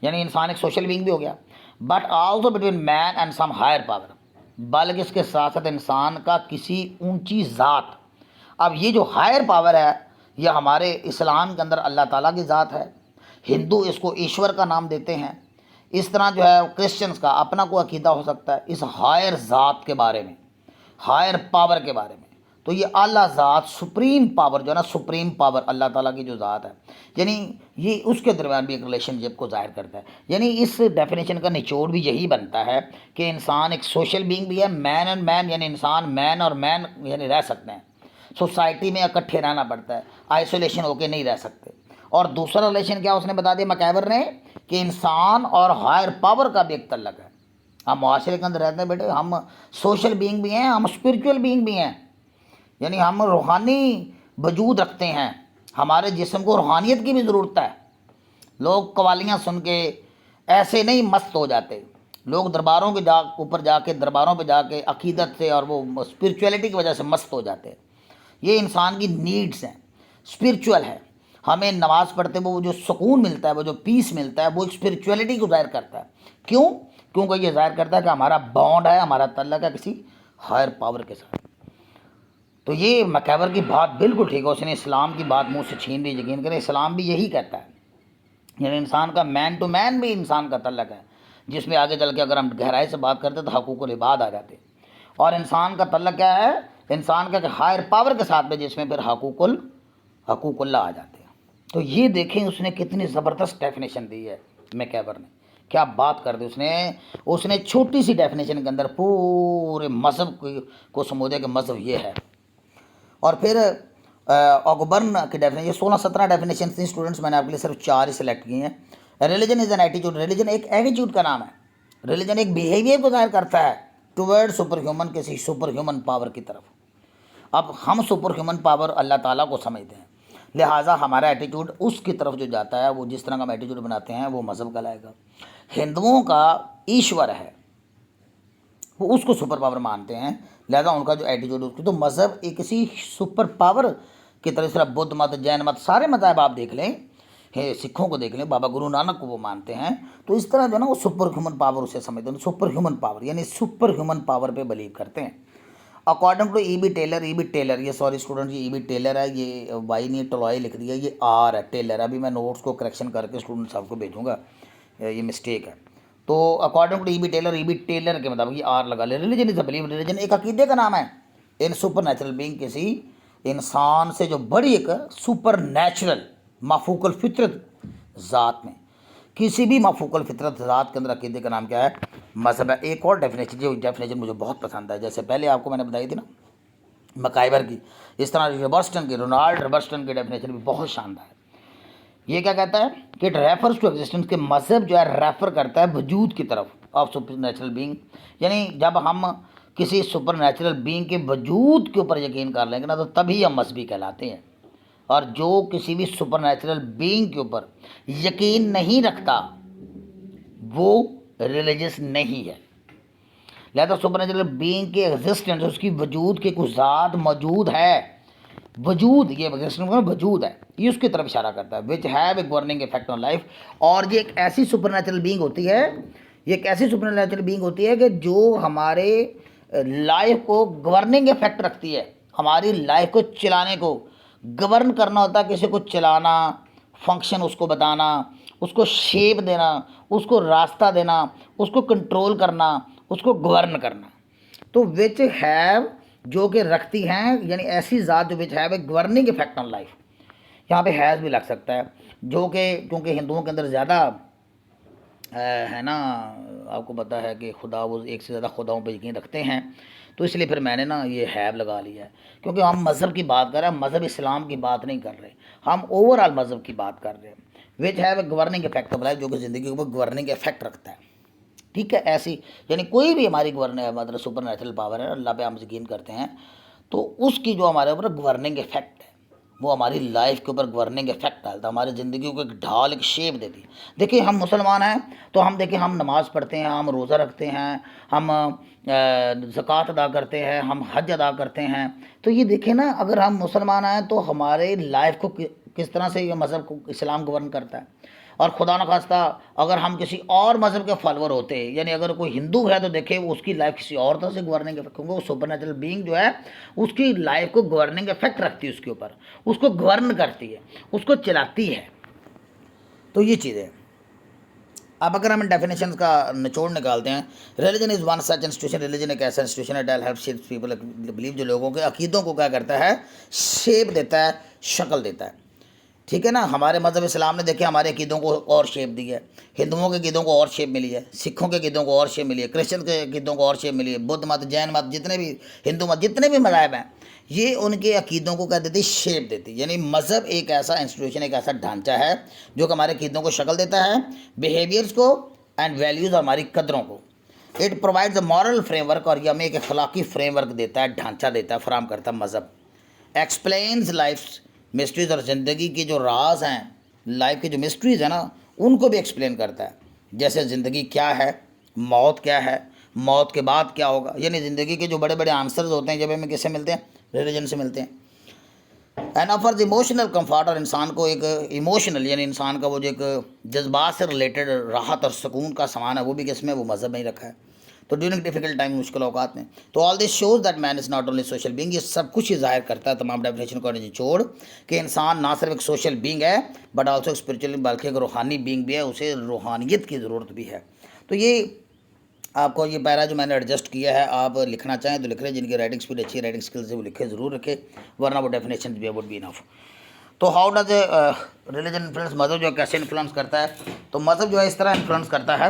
یعنی انسان ایک سوشل بینگ بھی ہو گیا، but also between man and some higher power, بلکہ اس کے ساتھ ساتھ انسان کا کسی اونچی ذات. اب یہ جو ہائر پاور ہے یہ ہمارے اسلام کے اندر اللہ تعالیٰ کی ذات ہے، ہندو اس کو ایشور کا نام دیتے ہیں. اس طرح جو ہے کرسچنس کا اپنا کوئی عقیدہ ہو سکتا ہے اس ہائر ذات کے بارے میں، ہائر پاور کے بارے میں. تو یہ اعلیٰ ذات، سپریم پاور جو ہے نا، سپریم پاور اللہ تعالیٰ کی جو ذات ہے، یعنی یہ اس کے درمیان بھی ایک ریلیشن شپ کو ظاہر کرتا ہے. یعنی اس ڈیفینیشن کا نچوڑ بھی یہی بنتا ہے کہ انسان ایک سوشل بینگ بھی ہے، مین اینڈ مین، یعنی انسان مین اور مین یعنی رہ سکتے ہیں، سوسائٹی میں اکٹھے رہنا پڑتا ہے، آئسولیشن ہو کے نہیں رہ سکتے. اور دوسرا ریلیشن کیا اس نے بتا دیا مکیور نے، کہ انسان اور ہائر پاور کا بھی ایک تعلق ہے. ہم معاشرے کے اندر رہتے ہیں بیٹے، ہم سوشل بینگ بھی ہیں، ہم اسپرچول بینگ بھی ہیں، یعنی ہم روحانی وجود رکھتے ہیں، ہمارے جسم کو روحانیت کی بھی ضرورت ہے. لوگ قوالیاں سن کے ایسے نہیں مست ہو جاتے، لوگ درباروں کے اوپر جا کے درباروں پہ جا کے عقیدت سے اور وہ اسپرچولیٹی کی وجہ سے مست ہو جاتے ہیں. یہ انسان کی نیڈس ہیں، اسپرچول ہے. ہمیں نماز پڑھتے وہ جو سکون ملتا ہے، وہ جو پیس ملتا ہے، وہ اسپرچولیٹی کو ظاہر کرتا ہے. کیوں؟ کیونکہ یہ ظاہر کرتا ہے کہ ہمارا بانڈ ہے، ہمارا تعلق ہے کسی ہائر پاور کے ساتھ. تو یہ مکیور کی بات بالکل ٹھیک ہے، اس نے اسلام کی بات منہ سے چھین لی. یقین کریں اسلام بھی یہی کہتا ہے، یعنی انسان کا مین ٹو مین بھی انسان کا تعلق ہے، جس میں آگے چل کے اگر ہم گہرائی سے بات کرتے تو حقوق العباد آ جاتے. اور انسان کا تعلق کیا ہے؟ انسان کا ہائر پاور کے ساتھ میں، جس میں پھر حقوق اللہ آ جاتے ہیں. تو یہ دیکھیں اس نے کتنی زبردست ڈیفینیشن دی ہے مکیور نے، کیا بات کر دی اس نے چھوٹی سی ڈیفینیشن کے اندر پورے مذہب کو سمجھ دیا کہ مذہب یہ ہے. اور پھر آگبرن کی ڈیفینیشن، یہ 16-17 ڈیفینیشن تھیں اسٹوڈنٹس، میں نے آپ کے لیے صرف 4 ہی سلیکٹ کی ہیں. Religion is an attitude, religion ایک ایٹیٹیوڈ کا نام ہے، ریلیجن ایک بیہیویئر کو ظاہر کرتا ہے ٹورڈ سپر ہیومن، کسی سپر ہیومن پاور کی طرف. اب ہم سپر ہیومن پاور اللہ تعالیٰ کو سمجھتے ہیں، لہٰذا ہمارا ایٹیٹیوڈ اس کی طرف جو جاتا ہے، وہ جس طرح کا ہم ایٹیٹیوڈ بناتے ہیں وہ مذہب کا لائے گا. ہندوؤں کا ایشور ہے، وہ اس کو سپر پاور مانتے ہیں، لہذا ان کا جو ایٹیٹیوڈ اس کی. تو مذہب ایک کسی سپر پاور کی طرح، طرح بدھ مت، جین مت، سارے مذاہب آپ دیکھ لیں، سکھوں کو دیکھ لیں، بابا گرو نانک کو وہ مانتے ہیں. تو اس طرح جو ہے نا وہ سپر ہیومن پاور اسے سمجھتے ہیں، سپر ہیومن پاور یعنی سپر ہیومن پاور پہ بلیو کرتے ہیں. According to E B Tylor, یہ سوری اسٹوڈنٹ، یہ ای بی ٹیلر ہے، یہ وائی نہیں ٹلوائی لکھ دیا، یہ آر ہے، ٹیلر. ابھی میں نوٹس کو کریکشن کر کے اسٹوڈنٹ صاحب کو بھیجوں گا، یہ مسٹیک ہے. تو according to E B Tylor کے مطابق یہ آر لگا لے. Religion is a belief, religion ایک عقیدے کا نام ہے ان سپر نیچرل بینگ، کسی انسان سے جو بڑی ایک سپر نیچرل مافوق الفطرت ذات میں، کسی بھی مافوق الفطرت ذات کے اندر عقیدے کا نام کیا ہے؟ مذہب ہے. ایک اور ڈیفینیشن، جو ڈیفینیشن مجھے بہت پسند ہے، جیسے پہلے آپ کو میں نے بتائی تھی نا مکائیور کی، اس طرح رونالڈ ربرسٹن کی ڈیفینیشن بھی بہت شاندار ہے. یہ کیا کہتا ہے کہ اٹ ریفرز ٹو ایگزسٹنس، کہ مذہب جو ہے ریفر کرتا ہے وجود کی طرف آف سپر نیچرل بینگ. یعنی جب ہم کسی سپر نیچرل بینگ کے وجود کے اوپر یقین کر لیں گے نا، تو تبھی ہم مذہبی کہلاتے ہیں. اور جو کسی بھی سپر نیچرل بینگ کے اوپر یقین نہیں رکھتا وہ ریلیجس نہیں ہے. لہذا سپر نیچرل بینگ کے ایگزسٹنس، اس کی وجود کے کچھ ذات موجود ہے، وجود، یہ وجود ہے، یہ اس کی طرف اشارہ کرتا ہے. Which have a governing effect on life. اور یہ ایک ایسی سپر نیچرل بینگ ہوتی ہے، یہ ایک ایسی سپر نیچرل بینگ ہوتی ہے کہ جو ہمارے لائف کو گورننگ افیکٹ رکھتی ہے، ہماری لائف کو چلانے کو گورن کرنا ہوتا ہے، کسی کو چلانا، فنکشن اس کو بتانا، اس کو شیپ دینا، اس کو راستہ دینا، اس کو کنٹرول کرنا، اس کو گورن کرنا. تو وچ ہیو جو کہ رکھتی ہیں، یعنی ایسی ذات جو which have a governing effect on life. یہاں پہ ہیز بھی لگ سکتا ہے، جو کہ کیونکہ ہندوؤں کے اندر زیادہ ہے نا، آپ کو پتہ ہے کہ خدا وہ ایک سے زیادہ خداؤں پہ یقین رکھتے ہیں، تو اس لیے پھر میں نے نا یہ ہیو لگا لیا ہے. کیونکہ ہم مذہب کی بات کر رہے ہیں، مذہب اسلام کی بات نہیں کر رہے، ہم اوور آل مذہب کی بات کر رہے ہیں. Which have a governing effect of life, جو کہ زندگی کے اوپر گورننگ افیکٹ رکھتا ہے. ٹھیک ہے، ایسی یعنی کوئی بھی ہماری مطلب سپر نیچرل پاور ہے، اللہ پہ ہم یقین کرتے ہیں، تو اس کی جو ہمارے اوپر گورننگ افیکٹ ہے وہ ہماری لائف کے اوپر گورننگ افیکٹ ڈالتا ہے، ہماری زندگیوں کو ایک ڈھال، ایک شیپ دیتی ہے۔ دیکھیے ہم مسلمان ہیں تو ہم دیکھیں ہم نماز پڑھتے ہیں، ہم روزہ رکھتے ہیں، ہم زکوٰۃ ادا کرتے ہیں، ہم حج ادا کرتے ہیں۔ تو یہ دیکھیں نا، اگر ہم مسلمان ہیں تو ہمارے لائف کو کس طرح سے یہ مذہب کو اسلام گورن کرتا ہے۔ اور خدا نخواستہ اگر ہم کسی اور مذہب کے فالوور ہوتے، یعنی اگر کوئی ہندو ہے تو دیکھیں وہ اس کی لائف کسی اور طرح سے گورننگ افیکٹ، کیونکہ وہ سپر نیچرل بینگ جو ہے اس کی لائف کو گورننگ افیکٹ رکھتی ہے، اس کے اوپر اس کو گورن کرتی ہے، اس کو چلاتی ہے۔ تو یہ چیز ہے۔ اب اگر ہم ڈیفینیشنز کا نچوڑ نکالتے ہیں، religion is one such institution, religion ایک ایسا انسٹیٹیوشن ہے that help shape people believe, جو لوگوں کے عقیدوں کو کیا کرتا ہے، شیپ دیتا ہے، شکل دیتا ہے۔ ٹھیک ہے نا، ہمارے مذہب اسلام نے دیکھے ہمارے عقیدوں کو اور شیپ دی ہے، ہندوؤں کے عقیدوں کو اور شیپ ملی ہے، سکھوں کے عقیدوں کو اور شیپ ملی ہے، کرسچن کے عقیدوں کو اور شیپ ملی ہے، بدھ مت، جین مت، جتنے بھی ہندو مت، جتنے بھی مذاہب ہیں، یہ ان کے عقیدوں کو کیا دیتی، شیپ دیتی۔ یعنی مذہب ایک ایسا انسٹیٹیوشن، ایک ایسا ڈھانچہ ہے جو کہ ہمارے عقیدوں کو شکل دیتا ہے، بیہیویئرس کو اینڈ ویلیوز، اور ہماری قدروں کو۔ It provides a moral frame work, اور یہ ہمیں ایک اخلاقی فریم ورک دیتا ہے، ڈھانچہ دیتا ہے، فراہم کرتا ہے مذہب۔ ایکسپلینز لائف مسٹریز، اور زندگی کے جو راز ہیں، لائف کی جو مسٹریز ہیں نا، ان کو بھی ایکسپلین کرتا ہے، جیسے زندگی کیا ہے، موت کیا ہے، موت کے بعد کیا ہوگا۔ یعنی زندگی کے جو بڑے بڑے آنسرز ہوتے ہیں جب ہمیں کس سے ملتے ہیں، ریلیجن سے ملتے ہیں۔ اینڈ آفرز ایموشنل کمفارٹ، اور انسان کو ایک ایموشنل، یعنی انسان کا وہ جو ایک جذبات سے ریلیٹڈ راحت اور سکون کا سامان ہے، وہ بھی کس میں، وہ مذہب میں ہی رکھا ہے۔ تو ڈیورنگ ڈیفیکلٹ ٹائم، مشکل اوقات میں۔ تو all this shows that man is not only social being, یہ سب کچھ ہی ظاہر کرتا ہے، تمام ڈیفینیشن کو نچوڑ، کہ انسان نہ صرف ایک سوشل بینگ ہے بٹ آلسو اسپریچولی، بلکہ ایک روحانی بینگ بھی ہے، اسے روحانیت کی ضرورت بھی ہے۔ تو یہ آپ کو یہ پیرا جو میں نے ایڈجسٹ کیا ہے، آپ لکھنا چاہیں تو لکھ لیں، جن کی رائٹنگ اسپیڈ اچھی ہے، رائٹنگ اسکلز ہے، وہ لکھے ضرور رکھے، ورنہ وہ ڈیفینیشن بھی وڈ بی انف۔ تو how does a religion influence, مذہب جو ہے کیسے انفلوئنس کرتا ہے؟ تو مذہب جو ہے اس طرح انفلوئنس کرتا ہے،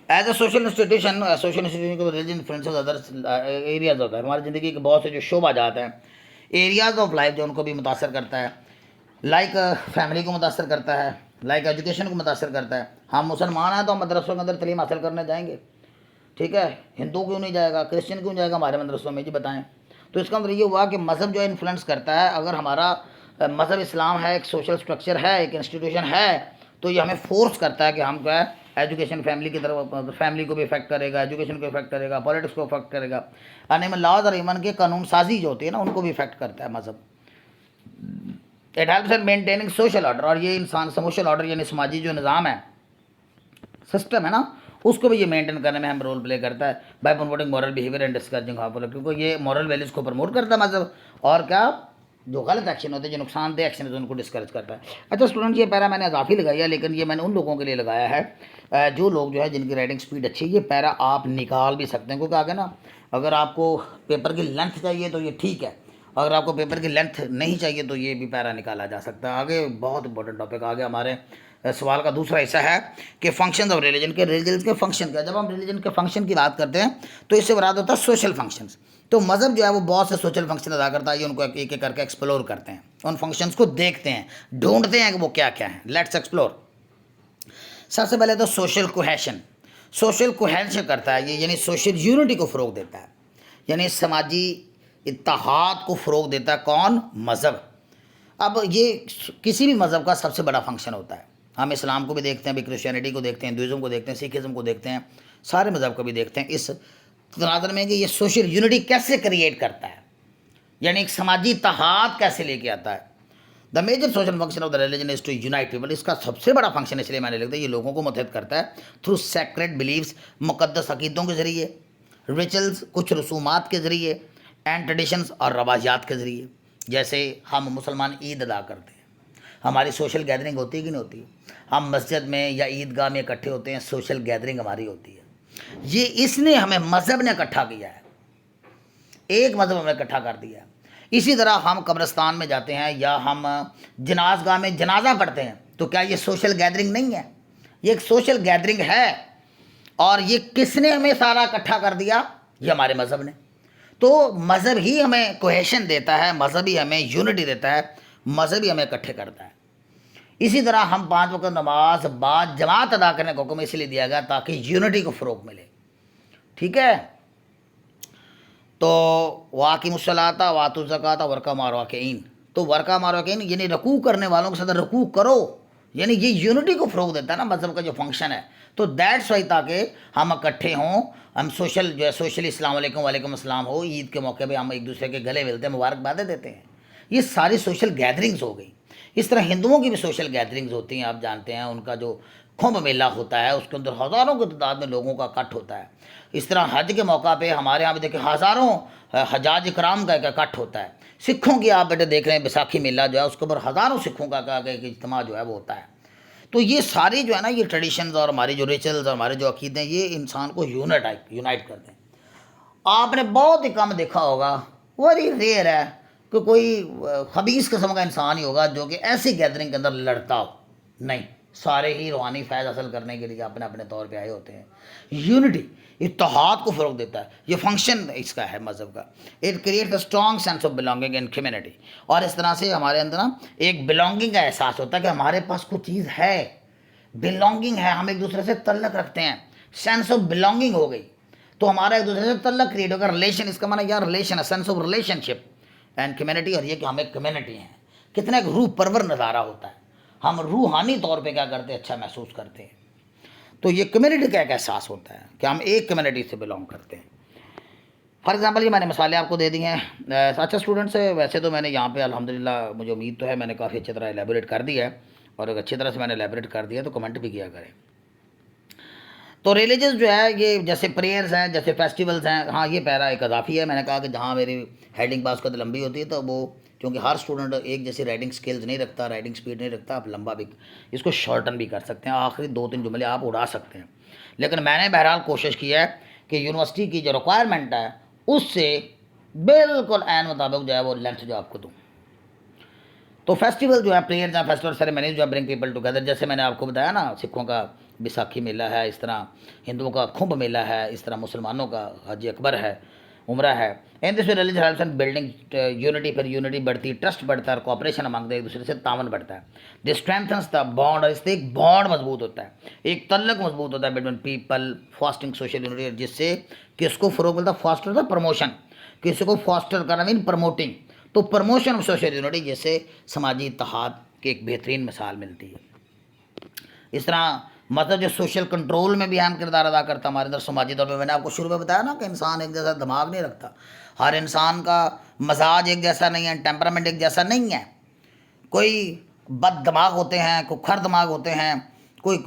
ایز اے سوشل انسٹیٹیوشن کو ریلیجن انفلوئنسز ادر ایریاز ہوتا ہے، ہماری زندگی کے بہت سے جو شعبہ جات ہیں، ایریاز آف لائف جو ان کو بھی متاثر کرتا ہے، لائک فیملی کو متاثر کرتا ہے، لائک ایجوکیشن کو متاثر کرتا ہے۔ ہم مسلمان ہیں تو ہم مدرسوں کے اندر تعلیم حاصل کرنے جائیں گے، ٹھیک ہے، ہندو کیوں نہیں جائے گا، کرسچن کیوں جائے گا ہمارے مدرسوں میں، جی بتائیں۔ تو اس کا مطلب یہ ہوا کہ مذہب جو ہے انفلوئنس کرتا ہے۔ اگر ہمارا مذہب اسلام ہے، ایک سوشل سٹرکچر ہے، ایک انسٹیٹیوشن ہے، تو یہ ہمیں فورس کرتا ہے کہ ہم کیا ہے، ایجوکیشن فیملی کی طرف، فیملی کو بھی افیکٹ کرے گا، ایجوکیشن کو افیکٹ کرے گا، پولیٹکس کو افیکٹ کرے گا، انیمل لاز اور ایمن کے قانون سازی جو ہوتی ہے نا، ان کو بھی افیکٹ کرتا ہے مذہب۔ It helps in maintaining social order, اور یہ انسان سوشل آرڈر یعنی سماجی جو نظام ہے، سسٹم ہے نا، اس کو بھی یہ مینٹین کرنے میں ہم رول پلے کرتا ہے، by promoting moral behaviour and discouraging harmful, کیونکہ یہ مورل ویلیوز کو پروموٹ کرتا ہے مذہب، اور کیا، جو غلط ایکشن ہوتے ہیں، جو نقصان دہ ایکشن ہوتے ہیں، ان کو ڈسکریج کرتا ہے۔ اچھا اسٹوڈنٹ، یہ پیرا میں نے اضافی لگایا، لیکن یہ میں نے ان لوگوں کے لیے لگایا ہے جو لوگ جو ہے جن کی رائٹنگ سپیڈ اچھی ہے، یہ پیرا آپ نکال بھی سکتے ہیں، کیونکہ آگے نا اگر آپ کو پیپر کی لینتھ چاہیے تو یہ ٹھیک ہے، اگر آپ کو پیپر کی لینتھ نہیں چاہیے تو یہ بھی پیرا نکالا جا سکتا ہے۔ آگے بہت امپورٹنٹ ٹاپک، آگے ہمارے سوال کا دوسرا حصہ ہے کہ فنکشنز آف ریلیجن، کے ریلیجن کے فنکشن کیا۔ جب ہم ریلیجن کے فنکشن کی بات کرتے ہیں تو اس سے مراد ہوتا ہے سوشل فنکشنز۔ تو مذہب جو ہے وہ بہت سے سوشل فنکشن ادا کرتا ہے، یہ ان کو ایک ایک کر کے ایکسپلور کرتے ہیں، ان فنکشنز کو دیکھتے ہیں، ڈھونڈتے ہیں کہ وہ کیا کیا ہیں۔ Let's explore. سب سے پہلے تو سوشل کوہیشن، سوشل کوہیشن کرتا ہے یہ، یعنی سوشل یونٹی کو فروغ دیتا ہے، یعنی سماجی اتحاد کو فروغ دیتا ہے، کون؟ مذہب۔ اب یہ کسی بھی مذہب کا سب سے بڑا فنکشن ہوتا ہے، ہم اسلام کو بھی دیکھتے ہیں، بھی کرسچینٹی کو دیکھتے ہیں، ہندوازم کو دیکھتے ہیں، سکھزم کو دیکھتے ہیں، سارے مذہب کو بھی دیکھتے ہیں اس تناظر میں کہ یہ سوشل یونٹی کیسے کریٹ کرتا ہے، یعنی ایک سماجی اتحاد کیسے لے کے آتا ہے۔ The major social function of the religion is to unite people, اس کا سب سے بڑا فنکشن اس لیے میں نے لکھتا ہے یہ لوگوں کو متحد کرتا ہے تھرو سیکریڈ بلیفس، مقدس عقیدوں کے ذریعے، ریچولز کچھ رسومات کے ذریعے، اینڈ ٹریڈیشنز اور روایات کے ذریعے۔ جیسے ہم مسلمان عید ادا کرتے ہیں، ہماری سوشل گیدرنگ ہوتی ہے کہ نہیں ہوتی ہے، ہم مسجد میں یا عیدگاہ میں اکٹھے ہوتے ہیں، سوشل گیدرنگ ہماری ہوتی ہے۔ یہ اس نے ہمیں مذہب نے اکٹھا کیا ہے، ایک مذہب ہمیں اکٹھا کر دیا ہے۔ اسی طرح ہم قبرستان میں جاتے ہیں یا ہم جناز گاہ میں جنازہ پڑھتے ہیں، تو کیا یہ سوشل گیدرنگ نہیں ہے؟ یہ ایک سوشل گیدرنگ ہے، اور یہ کس نے ہمیں سارا اکٹھا کر دیا؟ یہ ہمارے مذہب نے۔ تو مذہب ہی ہمیں کوہیشن دیتا ہے، مذہب ہی ہمیں یونٹی دیتا ہے، مذہب ہی ہمیں اکٹھے کرتا ہے۔ اسی طرح ہم 5 وقت نماز بعد جماعت ادا کرنے کا حکم اس لیے دیا گیا تاکہ یونٹی کو فروغ ملے، ٹھیک ہے۔ تو واقعی مصلاتا وات الزکاتا ورکا مارواقعین، تو ورکا مارواقعین یعنی رکوع کرنے والوں کے ساتھ رکوع کرو، یعنی یہ یونٹی کو فروغ دیتا ہے نا مذہب کا جو فنکشن ہے. تو دیٹس وائی تاکہ ہم اکٹھے ہوں، ہم سوشل جو ہے سوشلی السلام علیکم وعلیکم السلام ہو، عید کے موقع پہ ہم ایک دوسرے کے گلے ملتے ہیں، مبارکبادیں دیتے ہیں. یہ ساری سوشل گیدرنگز ہو گئی. اس طرح ہندوؤں کی بھی سوشل گیدرنگز ہوتی ہیں، آپ جانتے ہیں ان کا جو کھمب میلہ ہوتا ہے اس کے اندر ہزاروں کی تعداد میں لوگوں کا اکٹھ ہوتا ہے. اس طرح حج کے موقع پہ ہمارے یہاں بھی دیکھیں ہزاروں حجاج اکرام کا ایک اکٹھ ہوتا ہے. سکھوں کی آپ بیٹے دیکھ رہے ہیں بیساکھی میلہ جو ہے اس کے اوپر ہزاروں سکھوں کا ایک اجتماع جو ہے وہ ہوتا ہے. تو یہ ساری جو ہے نا یہ ٹریڈیشنز اور ہماری جو ریچولز اور ہمارے جو عقیدے ہیں یہ انسان کو یونائٹ کرتے ہیں. آپ نے بہت ہی کم دیکھا ہوگا، ویری ریئر ہے کہ کوئی خبیث قسم کا انسان ہی ہوگا جو کہ ایسی گیدرنگ کے اندر لڑتا ہو. نہیں، سارے ہی روحانی فیض حاصل کرنے کے لیے اپنے اپنے طور پہ آئے ہوتے ہیں. یونٹی اتحاد کو فروغ دیتا ہے، یہ فنکشن اس کا ہے مذہب کا. It creates a strong sense of belonging in community. اور اس طرح سے ہمارے اندر نا ایک بلانگنگ کا احساس ہوتا ہے کہ ہمارے پاس کوئی چیز ہے، بلانگنگ ہے، ہم ایک دوسرے سے تعلق رکھتے ہیں، سینس آف بلانگنگ ہو گئی. تو ہمارا ایک دوسرے سے تعلق کریٹ ہوگا. ریلیشن، اس کا معنی یار ریلیشن ہے، sense of relation ship and community. اور یہ کہ ہم ایک کمیونٹی ہیں، کتنا ایک روح پرور نظارہ ہوتا ہے. ہم روحانی طور پہ کیا کرتے ہیں، اچھا محسوس کرتے ہیں. تو یہ کمیونٹی کا ایک احساس ہوتا ہے کہ ہم ایک کمیونٹی سے بلانگ کرتے ہیں. فار ایگزامپل یہ میں نے مثالیں آپ کو دے دی ہیں. اچھا اسٹوڈنٹس، ویسے تو میں نے یہاں پہ الحمدللہ مجھے امید تو ہے میں نے کافی اچھی طرح ایلیبوریٹ کر دیا ہے، اور اگر اچھی طرح سے میں نے ایلیبوریٹ کر دیا تو کمنٹ بھی کیا کریں. تو ریلیجس جو ہے یہ جیسے پریئرز ہیں، جیسے فیسٹیولز ہیں. ہاں یہ پیرا ایک اضافی ہے، میں نے کہا کہ جہاں میری ہیڈنگ بعض قد لمبی ہوتی ہے تو وہ کیونکہ ہر اسٹوڈنٹ ایک جیسی رائٹنگ سکلز نہیں رکھتا، رائٹنگ سپیڈ نہیں رکھتا، آپ لمبا بھی اس کو شارٹن بھی کر سکتے ہیں، آخری 2-3 جملے آپ اڑا سکتے ہیں. لیکن میں نے بہرحال کوشش کی ہے کہ یونیورسٹی کی جو ریکوائرمنٹ ہے اس سے بالکل عین مطابق جو ہے وہ لینتھ جو آپ کو دوں. تو فیسٹیول جو ہے پریئرز ہیں، فیسٹیول سیریمنیز جو ہے برنگ پیپل ٹوگیدر. جیسے میں نے آپ کو بتایا نا سکھوں کا بیساکھی میلہ ہے، اس طرح ہندوؤں کا کھمب میلہ ہے، اس طرح مسلمانوں کا حج اکبر ہے، عمرہ ہے. And this religious helps in building unity. پھر یونٹی بڑھتی ہے، ٹرسٹ بڑھتا ہے، اور کوآپریشن امانگ ایک دوسرے سے تعاون بڑھتا ہے. دس اسٹرینتھنس دا بانڈ. اور اس سے ایک بانڈ مضبوط ہوتا ہے، ایک تعلق مضبوط ہوتا ہے between people, fasting social unity. جس سے کس کو فروغ ملتا ہے، فاسٹر دا پروموشن. کسی کو فاسٹر کرنا مین پروموٹنگ. تو پروموشن آف سوشل یونٹی جس سے سماجی اتحاد کی ایک بہترین مثال ملتی ہے. اس طرح مطلب جو سوشل کنٹرول میں بھی اہم کردار ادا کرتا ہے ہمارے اندر سماجی طور پہ. میں نے آپ کو شروع میں بتایا نا کہ انسان ایک جیسا دماغ نہیں رکھتا، ہر انسان کا مزاج ایک جیسا نہیں ہے، ٹیمپرامنٹ ایک جیسا نہیں ہے. کوئی بد دماغ ہوتے ہیں، کوئی کھر دماغ ہوتے ہیں، کوئی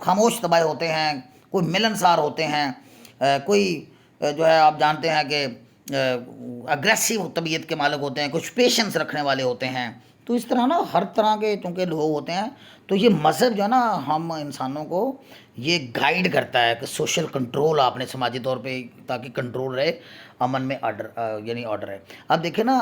خاموش طبع ہوتے ہیں، کوئی ملنسار ہوتے ہیں، کوئی جو ہے آپ جانتے ہیں کہ اگریسو طبیعت کے مالک ہوتے ہیں، کچھ پیشنس رکھنے والے ہوتے ہیں. تو اس طرح نا ہر طرح کے چونکہ لوگ ہوتے ہیں. تو یہ مذہب جو ہے نا ہم انسانوں کو یہ گائیڈ کرتا ہے کہ سوشل کنٹرول آپ نے سماجی طور پہ تاکہ کنٹرول رہے، امن میں آرڈر یعنی آرڈر ہے. اب دیکھیں نا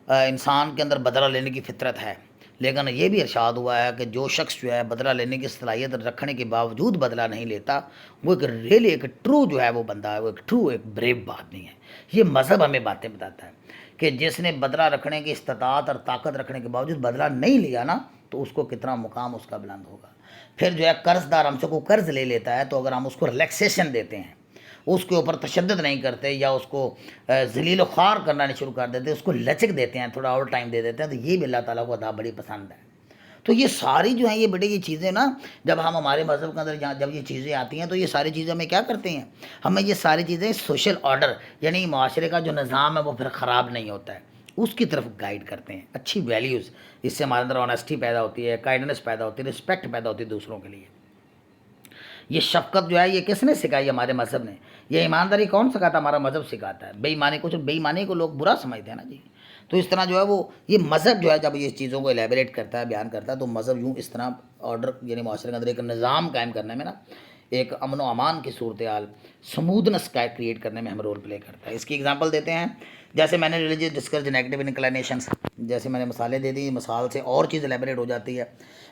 انسان کے اندر بدلہ لینے کی فطرت ہے، لیکن یہ بھی ارشاد ہوا ہے کہ جو شخص جو ہے بدلہ لینے کی صلاحیت رکھنے کے باوجود بدلہ نہیں لیتا وہ ایک ریئلی ایک ٹرو جو ہے وہ بندہ ہے، وہ ایک ٹرو ایک بریو بات نہیں ہے. یہ مذہب ہمیں باتیں بتاتا ہے کہ جس نے بدلہ رکھنے کی استطاعت اور طاقت رکھنے کے باوجود بدلہ نہیں لیا نا تو اس کو کتنا مقام اس کا بلند ہوگا. پھر جو ہے قرض دار ہم سے کو قرض لے لیتا ہے تو اگر ہم اس کو ریلیکسیشن دیتے ہیں، اس کے اوپر تشدد نہیں کرتے یا اس کو ذلیل و خوار کرنا نہیں شروع کر دیتے، اس کو لچک دیتے ہیں، تھوڑا اور ٹائم دے دیتے ہیں، تو یہ بھی اللہ تعالیٰ کو عطا بڑی پسند ہے. تو یہ ساری جو ہیں یہ بیٹے یہ چیزیں نا جب ہم ہمارے مذہب کے اندر جب یہ چیزیں آتی ہیں تو یہ ساری چیزیں ہمیں کیا کرتے ہیں، ہمیں یہ ساری چیزیں سوشل آرڈر یعنی معاشرے کا جو نظام ہے وہ پھر خراب نہیں ہوتا ہے اس کی طرف گائیڈ کرتے ہیں. اچھی ویلیوز، اس سے ہمارے اندر آنیسٹی پیدا ہوتی ہے، کائنڈنس پیدا ہوتی ہے، رسپیکٹ پیدا ہوتی ہے دوسروں کے لیے. یہ شفقت جو ہے یہ کس نے سکھائی؟ ہمارے مذہب نے. یہ ایمانداری کون سکھاتا؟ ہمارا مذہب سکھاتا ہے. بے ایمانی بے ایمانی کو لوگ برا سمجھتے ہیں نا جی. تو اس طرح جو ہے وہ یہ مذہب جو ہے جب یہ چیزوں کو ایلیبریٹ کرتا ہے، بیان کرتا ہے، تو مذہب یوں اس طرح آرڈر یعنی معاشرے کے اندر ایک نظام قائم کرنے میں نا ایک امن و امان کی صورتحال سمودنس کا کریٹ کرنے میں ہم رول پلے کرتا ہے. اس کی اگزامپل دیتے ہیں جیسے میں نے ریلیجیس ڈسکس نیگیٹو انکلینیشنس، جیسے میں نے مثالیں دے دی، مثال سے اور چیز ایلیبریٹ ہو جاتی ہے.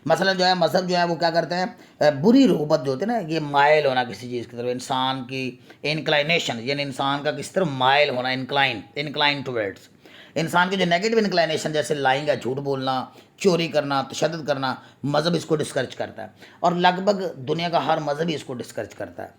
مثلا جو ہے مذہب جو ہے وہ کیا کرتے ہیں، بری رغبت جو ہوتی ہے نا یہ مائل ہونا کسی چیز کی طرف، انسان کی انکلائنیشن یعنی انسان کا کس طرف مائل ہونا، انکلائن ٹوورڈس. انسان کی جو نیگیٹو انکلائنیشن جیسے لائنگ ہے، جھوٹ بولنا، چوری کرنا، تشدد کرنا، مذہب اس کو ڈسکرج کرتا ہے. اور لگ بھگ دنیا کا ہر مذہب ہی اس کو ڈسکرج کرتا ہے.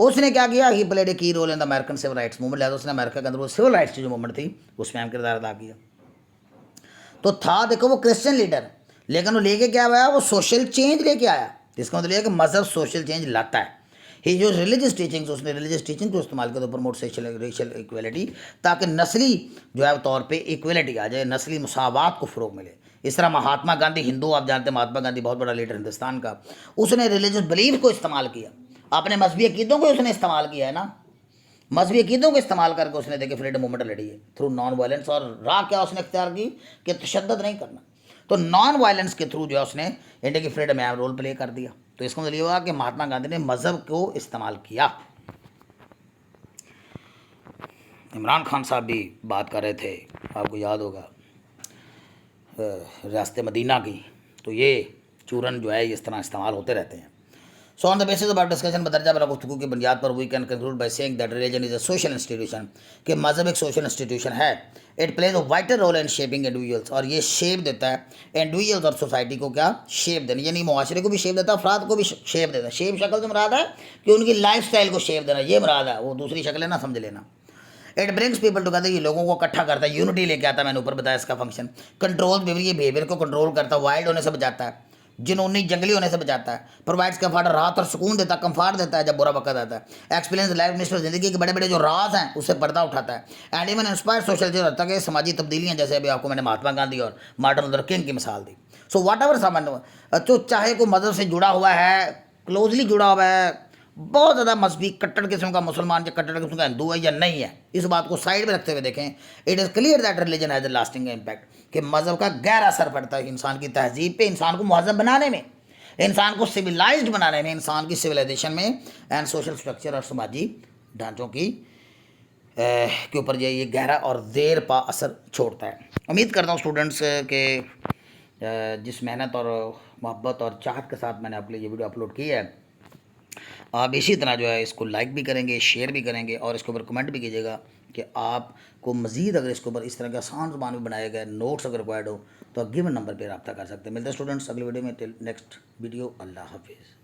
اس نے کیا کیا, ہی played a key role in the American civil rights movement, لہٰذا اس نے امریکہ کے اندر وہ سول رائٹس کی جو موومنٹ تھی اس میں اہم کردار ادا کیا. تو تھا دیکھو وہ کرسچن لیڈر, لیکن وہ لے کے کیا آیا, وہ سوشل چینج لے کے آیا. اس کا مطلب یہ ہے کہ مذہب سوشل چینج لاتا ہے. ہی جو ریلیجس ٹیچنگس, اس نے ریلیجس ٹیچنگ کو استعمال کیا تو پروموٹ ریشل ایکویلٹی, تاکہ نسلی جو ہے طور پہ ایکویلٹی آ جائے, نسلی مساوات کو فروغ ملے. اس طرح مہاتما گاندھی, ہندو آپ جانتے ہیں مہاتما گاندھی بہت بڑا لیڈر ہندوستان کا, اس نے ریلیجس بلیف کو استعمال کیا, اپنے مذہبی عقیدوں کو اس نے استعمال کیا ہے نا, مذہبی عقیدوں کو استعمال کر کے اس نے دیکھے فریڈم موومنٹ لڑی ہے تھرو نان وائلنس. اور راہ کیا اس نے اختیار کی کہ تشدد نہیں کرنا, تو نان وائلنس کے تھرو جو ہے اس نے انڈیا کی فریڈم میں رول پلے کر دیا. تو اس کا مطلب یہ ہوا کہ مہاتما گاندھی نے مذہب کو استعمال کیا. عمران خان صاحب بھی بات کر رہے تھے, آپ کو یاد ہوگا, ریاست مدینہ کی, تو یہ چورن جو ہے اس طرح استعمال ہوتے رہتے ہیں. So on the basis of our discussion, بدرجہ برا گفتگو کی بنیاد پر we can conclude by saying that religion is a social institution, کہ مذہب ایک سوشل انسٹیٹیوشن ہے. It plays a vital role in shaping individuals, اور یہ شیپ دیتا ہے انڈیویجولس اور سوسائٹی کو کیا شیپ دینا, یعنی معاشرے کو بھی شیپ دیتا ہے, افراد کو بھی شیپ دیتا ہے. شیپ شکل سے مراد ہے کہ ان کی لائف اسٹائل کو شیپ دینا, یہ مراد ہے, وہ دوسری شکل ہے نا, سمجھ لینا. اٹ برنگس پیپل ٹوگیدر, یہ لوگوں کو اکٹھا کرتا ہے, یونٹی لے کے آتا ہے, میں نے اوپر بتایا اس کا فنکشن. کنٹرول یہ بیہیویئر کو کنٹرول کرتا ہے, وائلڈ ہونے سے بچاتا ہے, جنونی جنگلی ہونے سے بچاتا ہے. پرووائڈس کمفارٹ, راحت اور سکون دیتا ہے, کمفارٹ دیتا ہے جب برا وقت آتا ہے. ایکسپیرینس لائف مسٹر, زندگی کے بڑے بڑے جو راز ہیں اس سے پردہ اٹھاتا ہے. And even inspire social change, ہوتا ہے کہ سماجی تبدیلیاں, جیسے ابھی آپ کو میں نے مہاتما گاندھی اور مارٹن لوتھر کنگ کی مثال دی. سو واٹ ایور سمن, تو چاہے کوئی مذہب سے جڑا ہوا ہے, کلوزلی جڑا ہوا ہے, بہت زیادہ مذہبی کٹڑ قسم کا مسلمان یا کٹڑ قسم کا ہندو ہے یا نہیں ہے, اس بات کو سائڈ میں رکھتے ہوئے دیکھیں, it is clear that religion has a lasting impact, کہ مذہب کا گہرا اثر پڑتا ہے انسان کی تہذیب پہ, انسان کو مہذب بنانے میں, انسان کو سویلائزڈ بنانے میں, انسان کی سویلائزیشن میں, اینڈ سوشل اسٹرکچر اور سماجی ڈھانچوں کی کے اوپر یہ گہرا اور دیر پا اثر چھوڑتا ہے. امید کرتا ہوں اسٹوڈنٹس کہ جس محنت اور محبت اور چاہت کے ساتھ میں نے آپ کے لیے یہ ویڈیو اپلوڈ کی ہے, آپ اسی طرح جو ہے اس کو لائک بھی کریں گے, شیئر بھی کریں گے, اور اس کے اوپر کمنٹ بھی کیجیے گا کہ آپ کو مزید اگر اس کے اوپر اس طرح کے آسان زبان میں بنائے گئے نوٹس اگر ریکوائرڈ ہو تو آپ گیون نمبر پہ رابطہ کر سکتے ہیں. ملتے ہیں اسٹوڈنٹس اگلی ویڈیو میں. ٹل نیکسٹ ویڈیو, اللہ حافظ.